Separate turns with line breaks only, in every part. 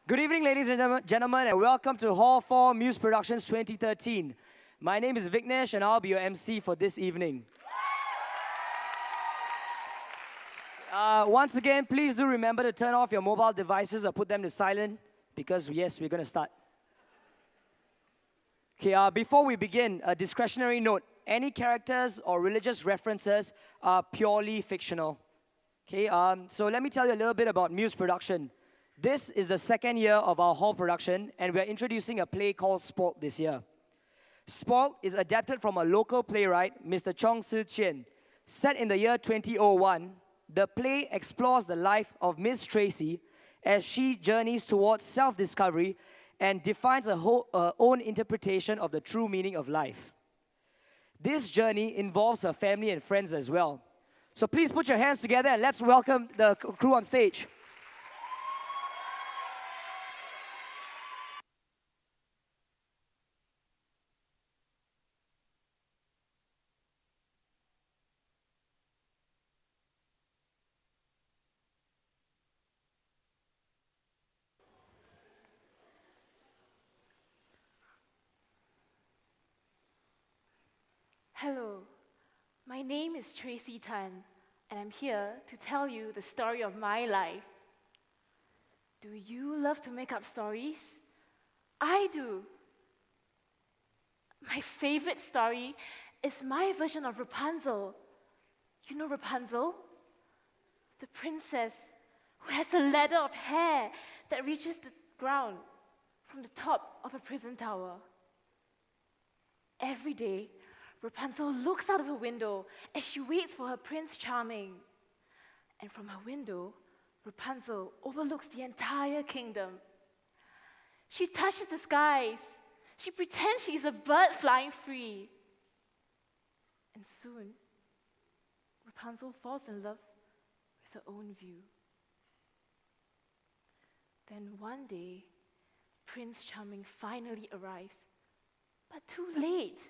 Good evening, ladies and gentlemen, and welcome to Hall 4 MUSE Productions 2013. My name is Vignesh, and I'll be your MC for this evening. Once again, please do remember to turn off your mobile devices or put them to silent, because yes, we're going to start. Okay, before we begin, a discretionary note. Any characters or religious references are purely fictional. Okay, so let me tell you a little bit about MUSE Production. This is the second year of our hall production, and we're introducing a play called Spoilt this year. Spoilt is adapted from a local playwright, Mr. Chong Tze Chien. Set in the year 2001, the play explores the life of Miss Tracy as she journeys towards self-discovery and defines her own interpretation of the true meaning of life. This journey involves her family and friends as well. So please put your hands together and let's welcome the crew on stage.
Hello, my name is Tracy Tan, and I'm here to tell you the story of my life. Do you love to make up stories? I do. My favorite story is my version of Rapunzel. You know Rapunzel? The princess who has a ladder of hair that reaches the ground from the top of a prison tower. Every day, Rapunzel looks out of her window as she waits for her Prince Charming. And from her window, Rapunzel overlooks the entire kingdom. She touches the skies. She pretends she's a bird flying free. And soon, Rapunzel falls in love with her own view. Then one day, Prince Charming finally arrives, but too late.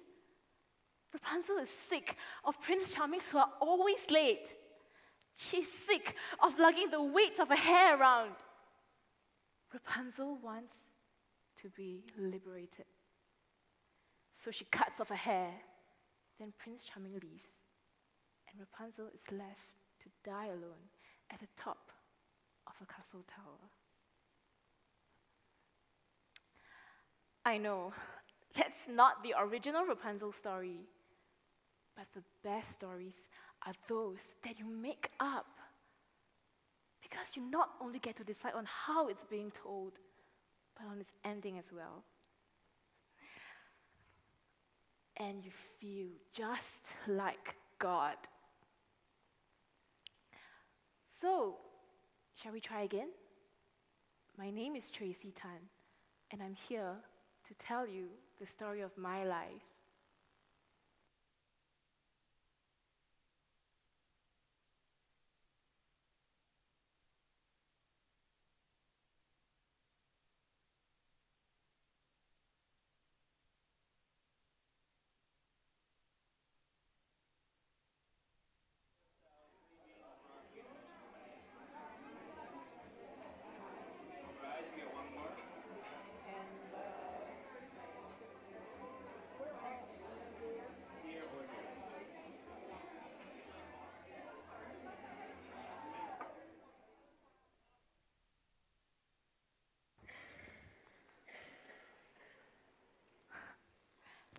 Rapunzel is sick of Prince Charmings who are always late. She's sick of lugging the weight of her hair around. Rapunzel wants to be liberated. So she cuts off her hair. Then Prince Charming leaves, and Rapunzel is left to die alone at the top of a castle tower. I know, that's not the original Rapunzel story. But the best stories are those that you make up. Because you not only get to decide on how it's being told, but on its ending as well. And you feel just like God. So, shall we try again? My name is Tracy Tan, and I'm here to tell you the story of my life.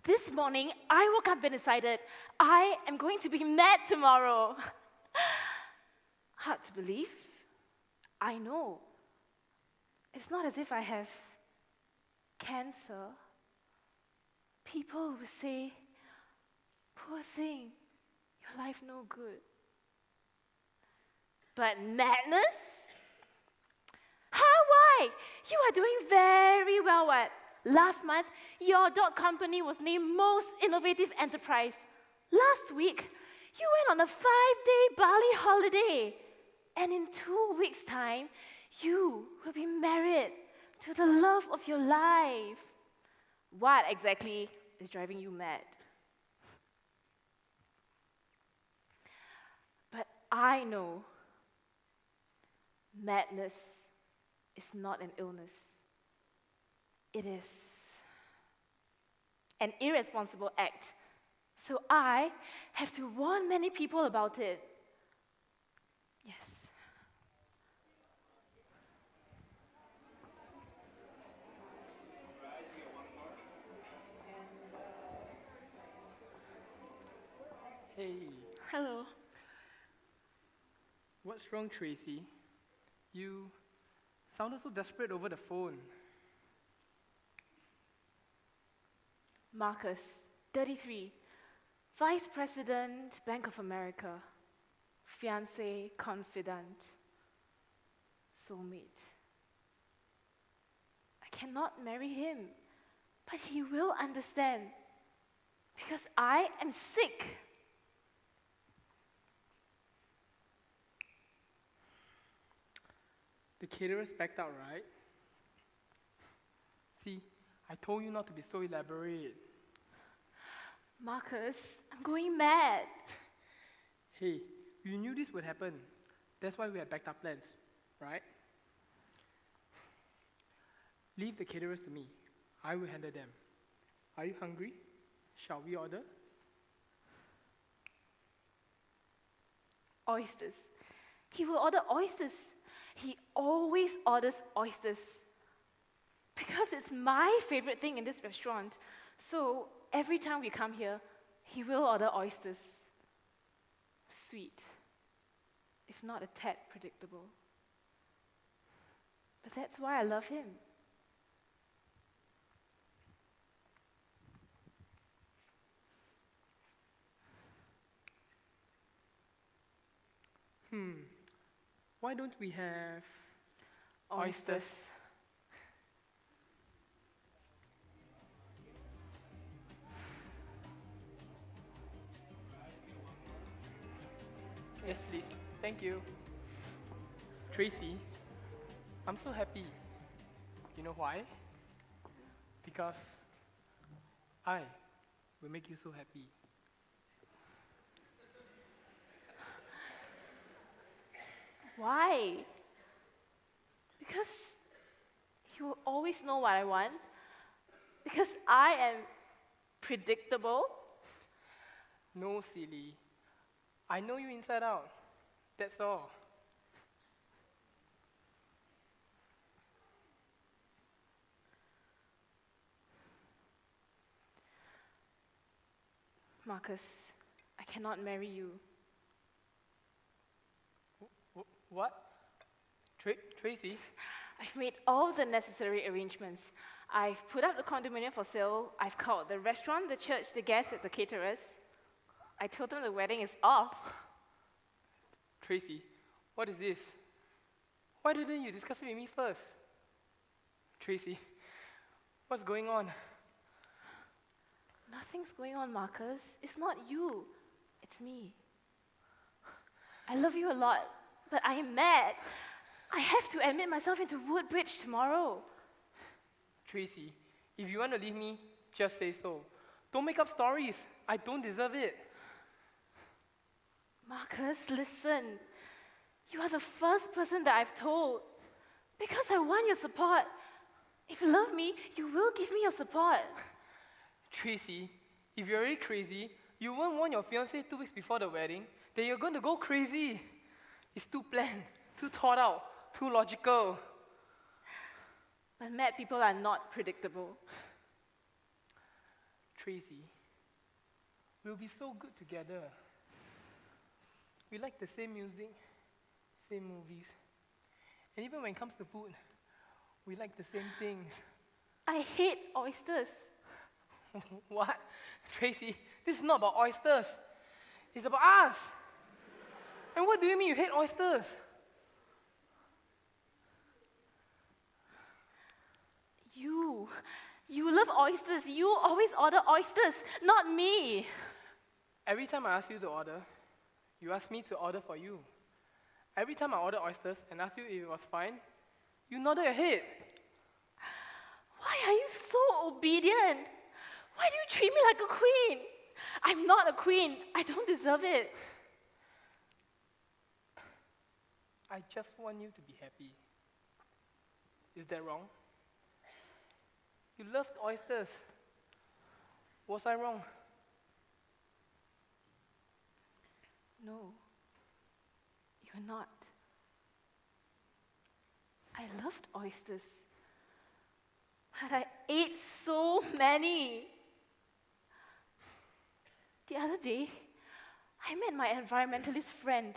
This morning, I woke up and decided I am going to be mad tomorrow. Hard to believe. I know. It's not as if I have cancer. People will say, poor thing, your life no good. But madness? How, why? You are doing very well, what? Last month, your dog company was named Most Innovative Enterprise. Last week, you went on a 5-day Bali holiday. And in 2 weeks' time, you will be married to the love of your life. What exactly is driving you mad? But I know madness is not an illness. It is an irresponsible act. So I have to warn many people about it. Yes.
Hey,
Hello.
what's wrong, Tracy? You sounded so desperate over the phone.
Marcus, 33, Vice President, Bank of America, fiancé, confidant, soulmate. I cannot marry him, but he will understand because I am sick.
The caterers backed out, right? See, I told you not to be so elaborate.
Marcus, I'm going mad.
Hey, you knew this would happen. That's why we had backed up plans, right? Leave the caterers to me. I will handle them. Are you hungry? Shall we order?
Oysters. He will order oysters. He always orders oysters because it's my favorite thing in this restaurant. So every time we come here, he will order oysters. Sweet, if not a tad predictable. But that's why I love him.
Why don't we have
Oysters.
Yes, please. Thank you. Tracy, I'm so happy. You know why? Because I will make you so happy.
Why? Because you will always know what I want. Because I am predictable.
No, silly. I know you inside out. That's all.
Marcus, I cannot marry you.
What? Tracy?
I've made all the necessary arrangements. I've put up the condominium for sale. I've called the restaurant, the church, the guests, the caterers. I told them the wedding is off.
Tracy, what is this? Why didn't you discuss it with me first? Tracy, what's going on?
Nothing's going on, Marcus. It's not you. It's me. I love you a lot, but I am mad. I have to admit myself into Woodbridge tomorrow.
Tracy, if you want to leave me, just say so. Don't make up stories. I don't deserve it.
Marcus, listen. You are the first person that I've told. Because I want your support. If you love me, you will give me your support.
Tracy, if you're really crazy, you won't warn your fiancé 2 weeks before the wedding that you're going to go crazy. It's too planned, too thought out, too logical.
But mad people are not predictable.
Tracy, we'll be so good together. We like the same music, same movies. And even when it comes to food, we like the same things.
I hate oysters.
What? Tracy, this is not about oysters. It's about us. And what do you mean you hate oysters?
You love oysters. You always order oysters, not me.
Every time I ask you to order, you ask me to order for you. Every time I order oysters and ask you if it was fine, you nodded your head.
Why are you so obedient? Why do you treat me like a queen? I'm not a queen. I don't deserve it.
I just want you to be happy. Is that wrong? You loved oysters. Was I wrong?
No, you're not. I loved oysters, but I ate so many. The other day, I met my environmentalist friend,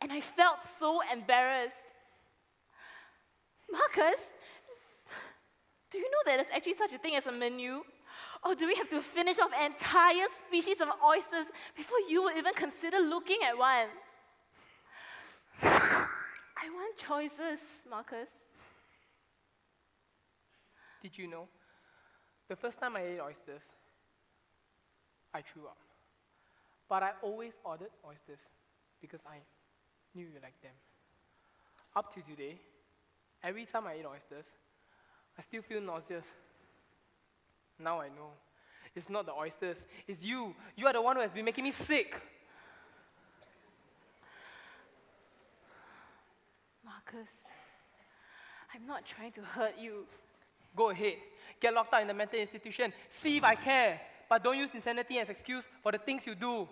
and I felt so embarrassed. Marcus, do you know that there's actually such a thing as a menu? Or do we have to finish off an entire species of oysters before you would even consider looking at one? I want choices, Marcus.
Did you know? The first time I ate oysters, I threw up. But I always ordered oysters because I knew you liked them. Up to today, every time I eat oysters, I still feel nauseous. Now I know. It's not the oysters, it's you. You are the one who has been making me sick.
Marcus, I'm not trying to hurt you.
Go ahead. Get locked up in the mental institution. See if I care. But don't use insanity as excuse for the things you do.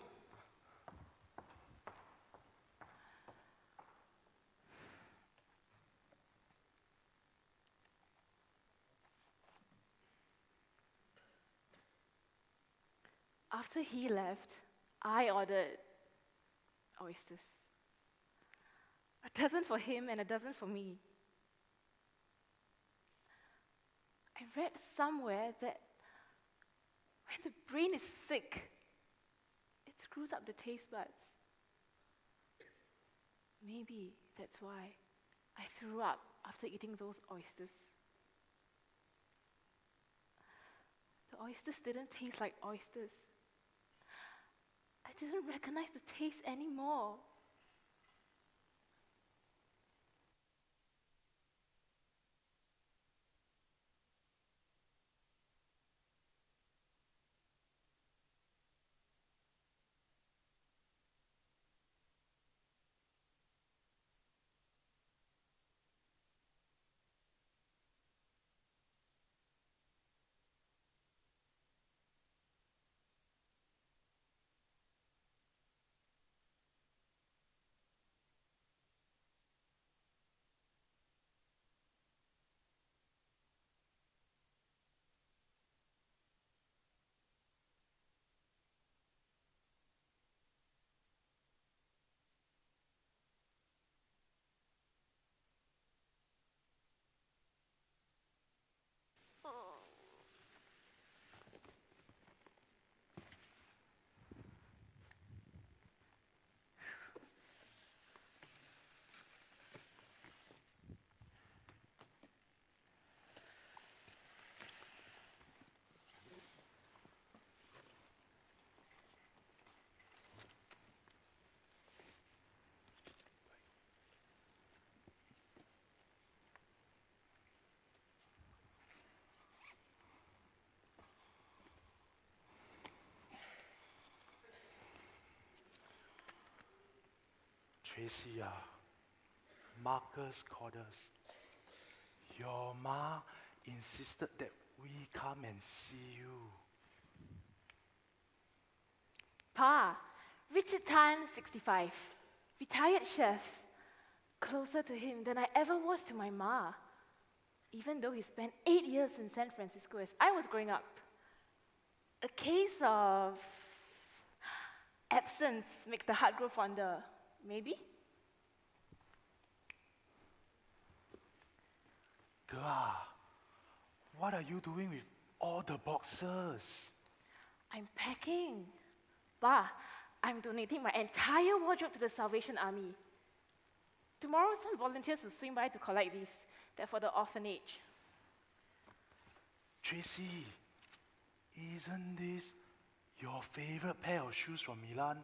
After he left, I ordered oysters. A dozen for him and a dozen for me. I read somewhere that when the brain is sick, it screws up the taste buds. Maybe that's why I threw up after eating those oysters. The oysters didn't taste like oysters. I didn't recognize the taste anymore.
Tracy, Marcus called us. Your ma insisted that we come and see you.
Pa, Richard Tan, 65, retired chef, closer to him than I ever was to my ma, even though he spent 8 years in San Francisco as I was growing up. A case of absence makes the heart grow fonder, maybe?
Girl, what are you doing with all the boxes?
I'm packing. Pa, I'm donating my entire wardrobe to the Salvation Army. Tomorrow, some volunteers will swing by to collect these. They're for the orphanage.
Tracy, isn't this your favorite pair of shoes from Milan?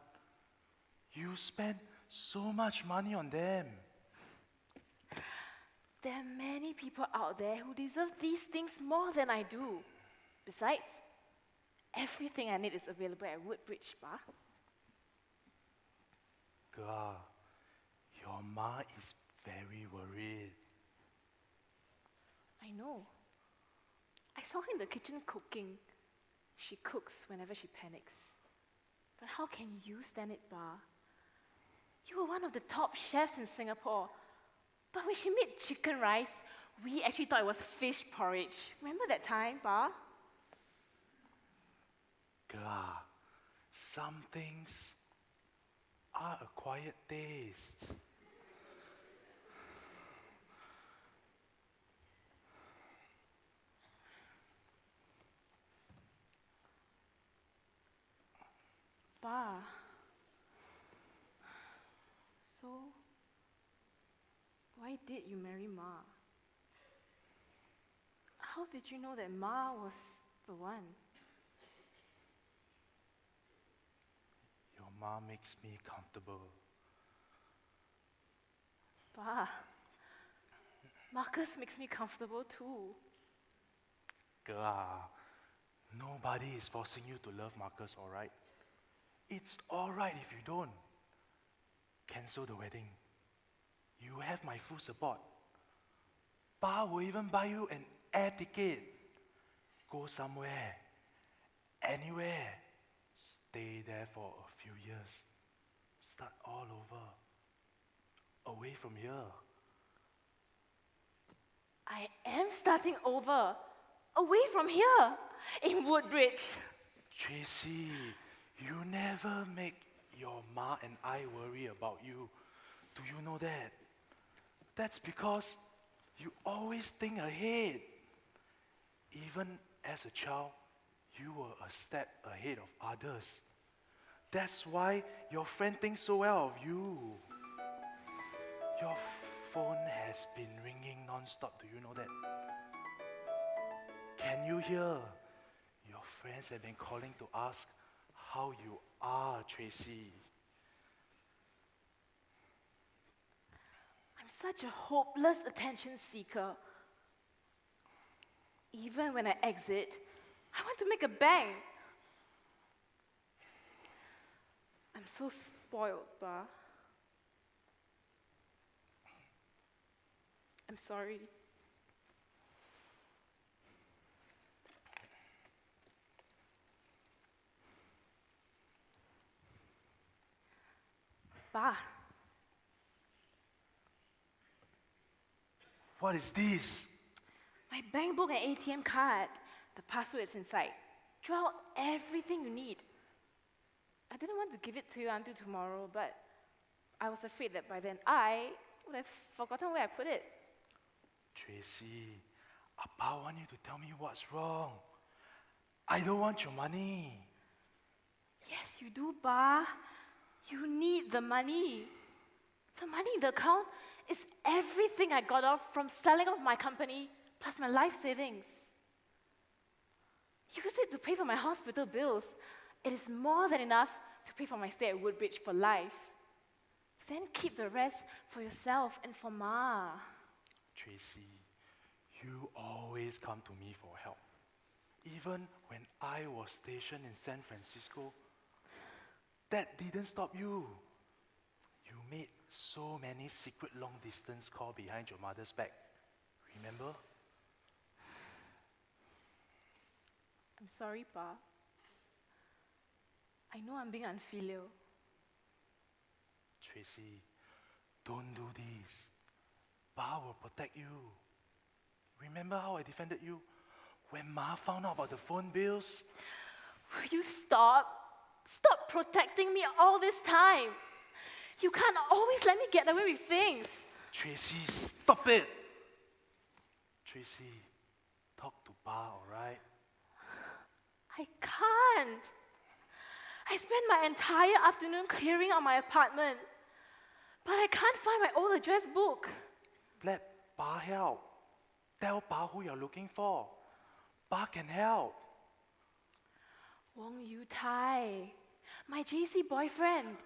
You spent so much money on them.
There are many people out there who deserve these things more than I do. Besides, everything I need is available at Woodbridge, Pa.
Girl, your ma is very worried.
know. I saw her in the kitchen cooking. She cooks whenever she panics. But how can you stand it, Ba? You were one of the top chefs in Singapore. But when she made chicken rice, we actually thought it was fish porridge. Remember that time, Ba?
Gah, some things are acquired taste.
Ba. So, why did you marry Ma? How did you know that Ma was the one?
Your mom makes me comfortable.
Ba, Marcus makes me comfortable too.
Gah, nobody is forcing you to love Marcus, alright? It's alright if you don't. Cancel the wedding. You have my full support. Pa will even buy you an air ticket. Go somewhere, anywhere. Stay there for a few years. Start all over. Away from here.
I am starting over, away from here, in Woodbridge.
Tracy, you never make your ma and I worry about you. Do you know that? That's because you always think ahead. Even as a child, you were a step ahead of others. That's why your friend thinks so well of you. Your phone has been ringing non-stop. Do you know that? Can you hear? Your friends have been calling to ask how you are, Tracy.
I'm such a hopeless attention seeker. Even when I exit, I want to make a bang. I'm so spoiled, Ba. I'm sorry. Ba,
What is this?
my bank book and ATM card. The password is inside. Draw out everything you need. I didn't want to give it to you until tomorrow, but I was afraid that by then I would have forgotten where I put it.
Tracy, Appa want you to tell me what's wrong. I don't want your money.
Yes, you do, Ba. You need the money. The money in the account is everything I got off from selling off my company, plus my life savings. Use it to pay for my hospital bills. It is more than enough to pay for my stay at Woodbridge for life. Then keep the rest for yourself and for Ma.
Tracy, you always come to me for help. Even when I was stationed in San Francisco, that didn't stop you. You made so many secret long-distance calls behind your mother's back. Remember?
I'm sorry, Pa. I know I'm being unfilial.
Tracy, don't do this. Pa will protect you. Remember how I defended you when Ma found out about the phone bills?
Will you stop? Stop protecting me all this time. You can't always let me get away with things.
Tracy, stop it! Tracy, talk to Pa, alright?
I can't. I spent my entire afternoon clearing out my apartment, but I can't find my old address book.
Let Pa help. Tell Pa who you're looking for. Pa can help.
Wong Yu Tai, my JC boyfriend.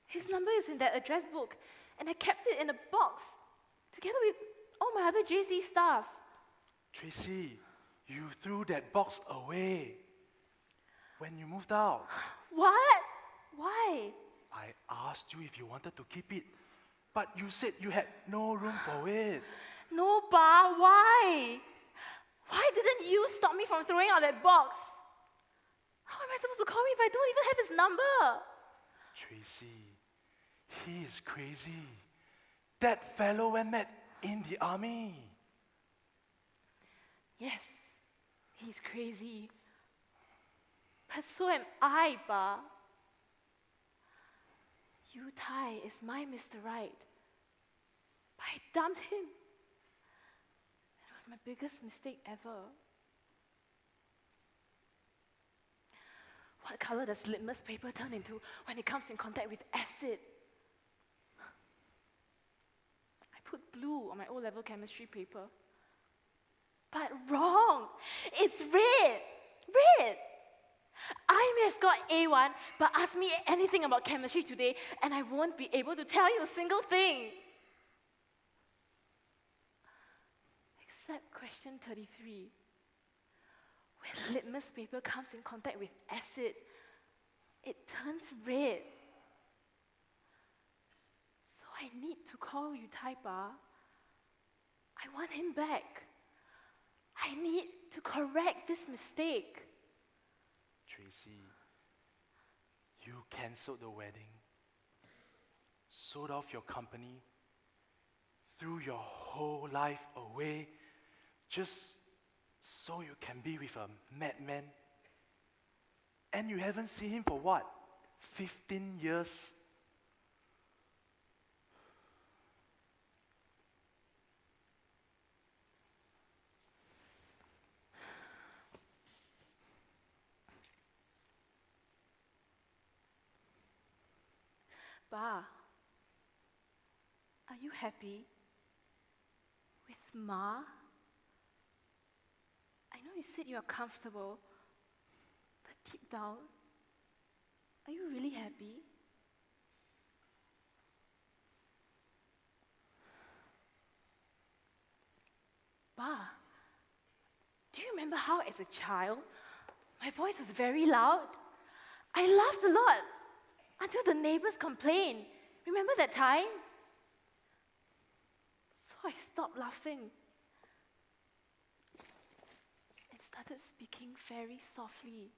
His number is in that address book, and I kept it in a box, together with all my other JC stuff.
Tracy, you threw that box away when you moved out.
What? Why?
I asked you if you wanted to keep it, but you said you had no room for it.
No, Pa, why? Why didn't you stop me from throwing out that box? How am I supposed to call him if I don't even have his number?
Tracy, he is crazy. That fellow I met in the army.
Yes, he's crazy. But so am I, Pa. Yu Tai is my Mr. Right. But I dumped him. It was my biggest mistake ever. What color does litmus paper turn into when it comes in contact with acid? I put blue on my O-level chemistry paper. But wrong! It's red! Red! I may have scored A1, but ask me anything about chemistry today, and I won't be able to tell you a single thing. Except question 33. When litmus paper comes in contact with acid, it turns red. So I need to call Yu Tai, Pa. I want him back. I need to correct this mistake.
Tracy, you cancelled the wedding, sold off your company, threw your whole life away just so you can be with a madman. And you haven't seen him for what? 15 years?
Pa, are you happy with Ma? I know you said you are comfortable, but deep down, are you really happy? Pa, do you remember how as a child, my voice was very loud? I laughed a lot until the neighbors complained. Remember that time? So I stopped laughing and started speaking very softly.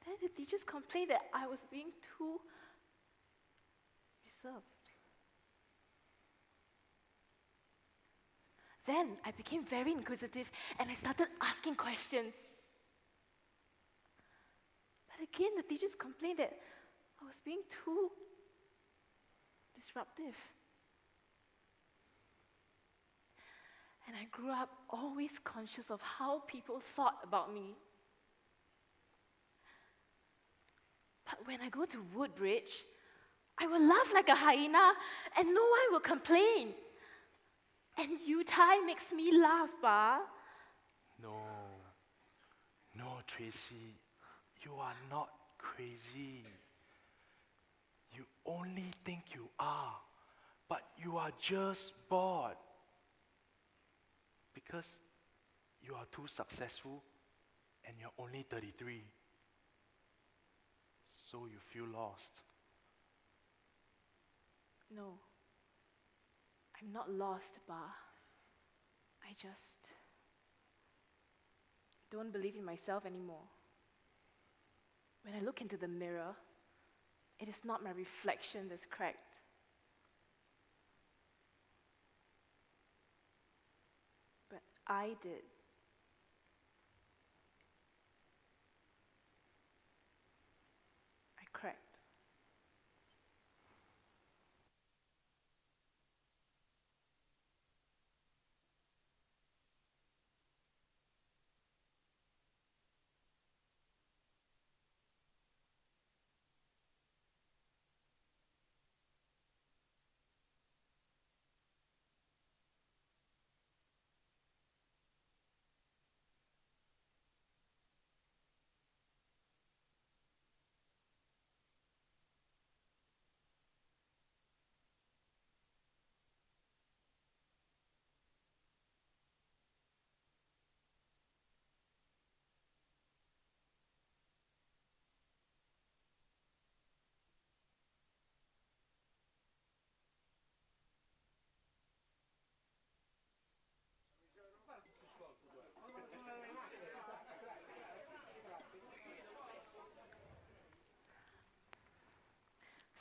Then the teachers complained that I was being too reserved. Then I became very inquisitive and I started asking questions. But again, the teachers complained that I was being too disruptive. And I grew up always conscious of how people thought about me. But when I go to Woodbridge, I will laugh like a hyena and no one will complain. And Yu Tai makes me laugh, Pa.
No, Tracy, you are not crazy. You only think you are, but you are just bored. Because you are too successful and you're only 33. So you feel lost.
No, I'm not lost, Pa. I just don't believe in myself anymore. When I look into the mirror, it is not my reflection that's cracked. But I did. I cracked.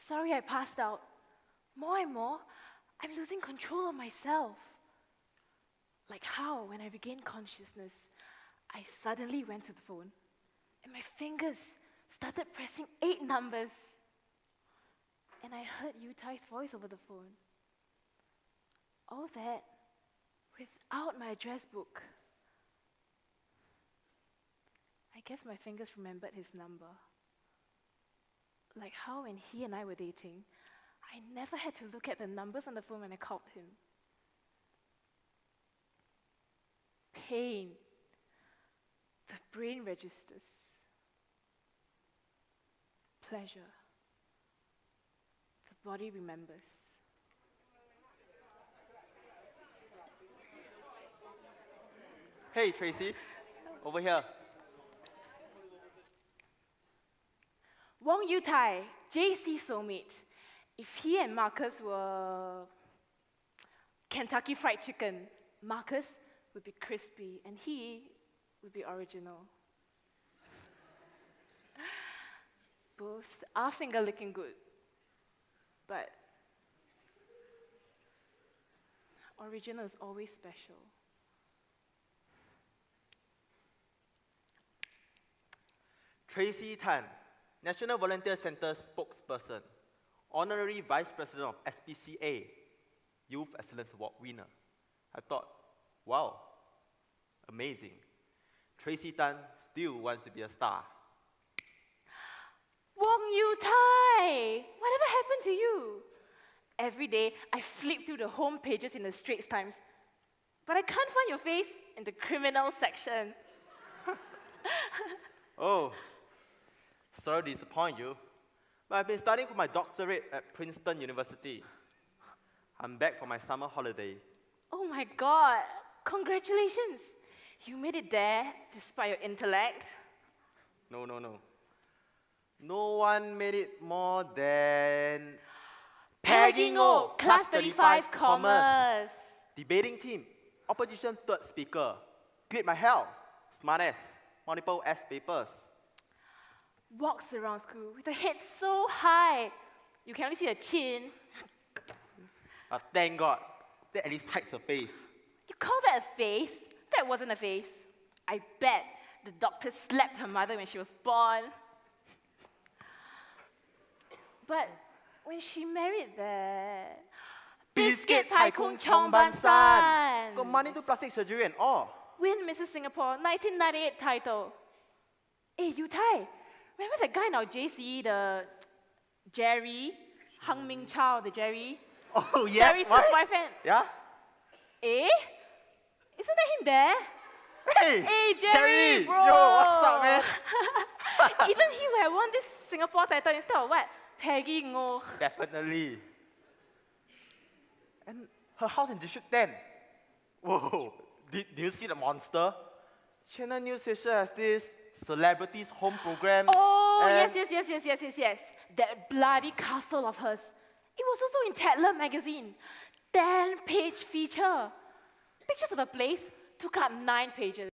Sorry I passed out. More and more, I'm losing control of myself. Like how, when I regained consciousness, I suddenly went to the phone, and my fingers started pressing 8 numbers. And I heard Yu Tai's voice over the phone. All that without my address book. I guess my fingers remembered his number. Like how when he and I were dating, I never had to look at the numbers on the phone when I called him. Pain. The brain registers. Pleasure. The body remembers.
Hey, Tracy, over here.
Wong Yu Tai, JC soulmate. If he and Marcus were Kentucky Fried Chicken, Marcus would be crispy and he would be original. Both are finger licking good, but original is always special.
Tracy Tan, National Volunteer Center spokesperson, honorary vice president of SPCA, Youth Excellence Award winner. I thought, wow, amazing. Tracy Tan still wants to be a star.
Wong Yu Tai, whatever happened to you? Every day, I flip through the home pages in the Straits Times, but I can't find your face in the criminal section.
Oh, sorry to disappoint you, but I've been studying for my doctorate at Princeton University. I'm back from my summer holiday.
Oh my God, congratulations. You made it there despite your intellect.
No. No one made it more than
Peggy Ngo, Class 35 Commerce.
Debating team, opposition third speaker. Grade my hell, smart ass, multiple S papers.
Walks around school with a head so high, you can only see the chin.
Thank God, that at least hides her face.
You call that a face? That wasn't a face. I bet the doctor slapped her mother when she was born. But when she married the biscuit tycoon Chong Ban-san,
Got money to plastic surgery and all.
win Mrs. Singapore 1998 title. Hey, Yu Tai, remember that guy in our JC, the Jerry, Hang Ming Chao, the Jerry?
Oh yes,
Jerry's
what?
boyfriend.
Yeah?
Eh? Isn't that him there?
Hey!
Hey, Jerry, bro!
Yo, what's up, man?
Even he would have won this Singapore title instead of what? Peggy Ngo.
Definitely. And her house in District 10. Whoa, did you see the monster? Channel News Asia has this celebrities home program.
Oh,
and
yes. That bloody castle of hers. It was also in Tatler magazine. 10-page feature. Pictures of a place took up 9 pages.